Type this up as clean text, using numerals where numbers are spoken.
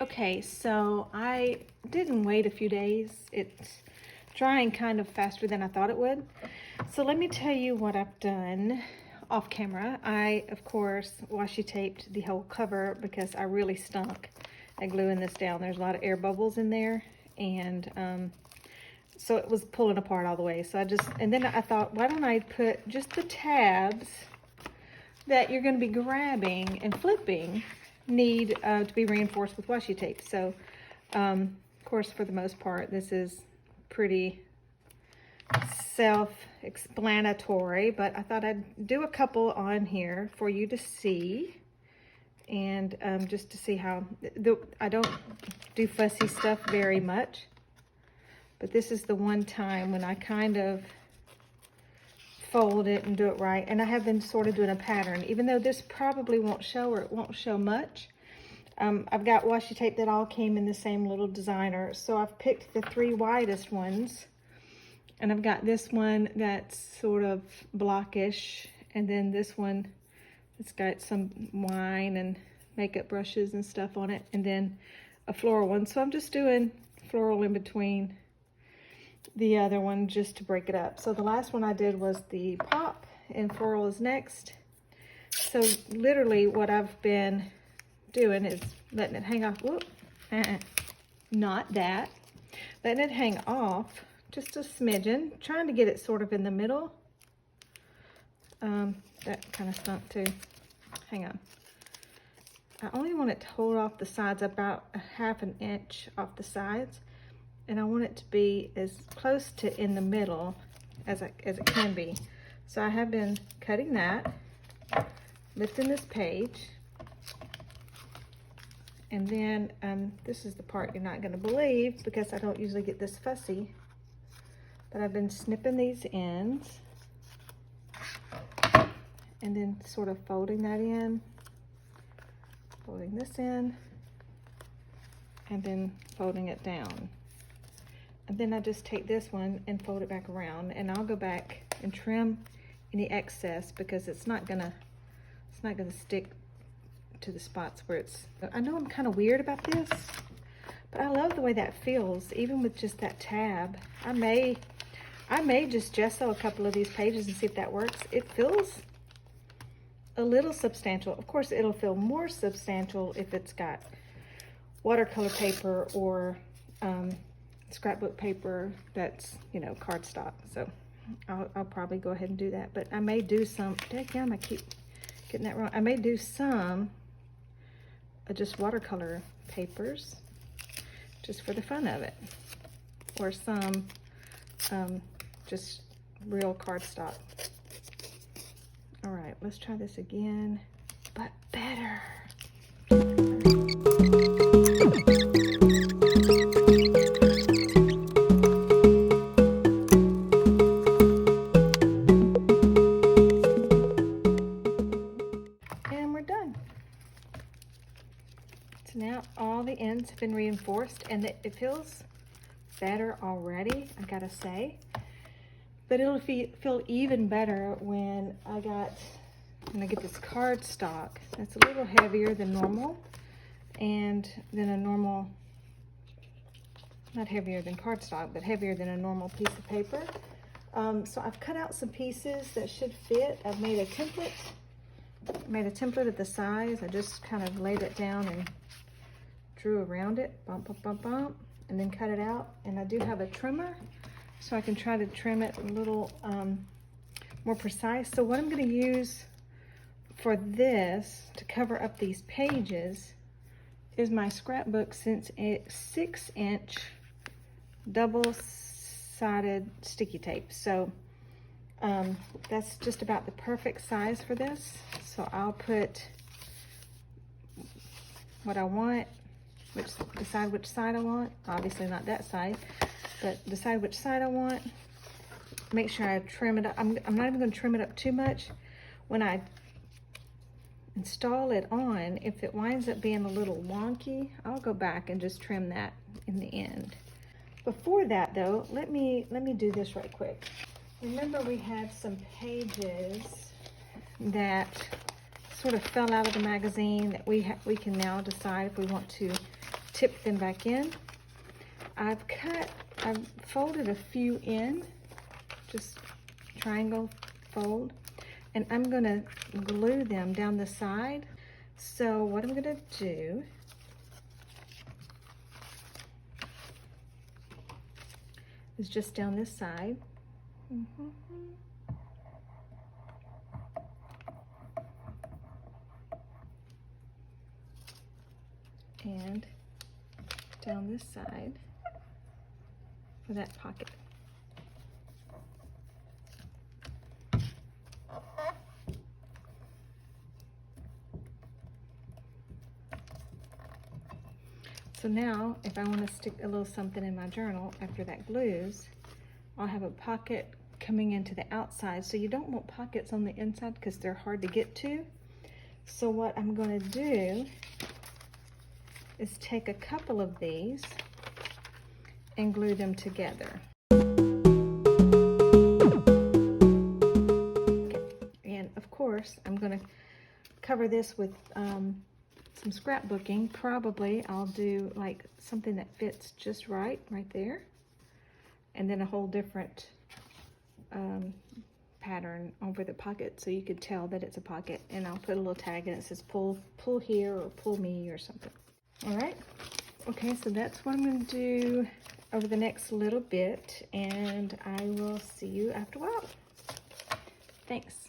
Okay, so I didn't wait a few days. It's drying kind of faster than I thought it would. So let me tell you what I've done off camera. I, of course, washi taped the whole cover because I really stunk at gluing this down. There's a lot of air bubbles in there, and so it was pulling apart all the way. So and then I thought, why don't I put just the tabs that you're going to be grabbing and flipping need to be reinforced with washi tape. So of course, for the most part, this is pretty self-explanatory, but I thought I'd do a couple on here for you to see, and just to see how I don't do fussy stuff very much, but this is the one time when I kind of fold it and do it right. And I have been sort of doing a pattern, even though this probably won't show, or it won't show much. I've got washi tape that all came in the same little designer, so I've picked the 3 widest ones, and I've got this one that's sort of blockish, and then this one that's got some wine and makeup brushes and stuff on it, and then a floral one. So I'm just doing floral in between the other one just to break it up. So the last one I did was the pop, and floral is next. So literally what I've been doing is letting it hang off. Whoop, not that. Letting it hang off just a smidgen, trying to get it sort of in the middle. That kind of stunk too. Hang on. I only want it to hold off the sides, about a 1/2 inch off the sides. And I want it to be as close to in the middle as it can be. So I have been cutting that, lifting this page, and then this is the part you're not going to believe because I don't usually get this fussy, but I've been snipping these ends and then sort of folding that in, folding this in, and then folding it down. And then I just take this one and fold it back around, and I'll go back and trim any excess because it's not gonna stick to the spots where it's. I know I'm kind of weird about this, but I love the way that feels, even with just that tab. I may just gesso a couple of these pages and see if that works. It feels a little substantial. Of course, it'll feel more substantial if it's got watercolor paper or scrapbook paper that's, you know, cardstock. So I'll probably go ahead and do that, but I may do some, dadgum, I keep getting that wrong. I may do some just watercolor papers just for the fun of it, or some just real cardstock. All right, let's try this again, but better. Now all the ends have been reinforced, and it feels better already, I gotta say. But it'll feel even better when I get this cardstock that's a little heavier than normal, and then a normal, not heavier than cardstock, but heavier than a normal piece of paper. So I've cut out some pieces that should fit. I've made a template. At the size. I just kind of laid it down and drew around it, bump, bump, bump, bump, and then cut it out. And I do have a trimmer, so I can try to trim it a little more precise. So what I'm going to use for this to cover up these pages is my scrapbook since it's 6-inch double-sided sticky tape. So that's just about the perfect size for this. So I'll put what I want, decide which side I want. Obviously not that side, but decide which side I want. Make sure I trim it up. I'm not even going to trim it up too much. When I install it on, if it winds up being a little wonky, I'll go back and just trim that in the end. Before that though, let me do this right quick. Remember, we had some pages that sort of fell out of the magazine that we can now decide if we want to tip them back in. I've folded a few in, just triangle fold, and I'm gonna glue them down the side. So what I'm gonna do is just down this side. And down this side for that pocket. So now, if I want to stick a little something in my journal after that glues, I'll have a pocket coming into the outside. So you don't want pockets on the inside because they're hard to get to. So what I'm going to do is take a couple of these and glue them together. Okay. And of course, I'm going to cover this with some scrapbooking. Probably I'll do like something that fits just right there, and then a whole different pattern over the pocket so you could tell that it's a pocket, and I'll put a little tag and it says pull here or pull me or something. All right, okay, so that's what I'm going to do over the next little bit, and I will see you after a while. Thanks.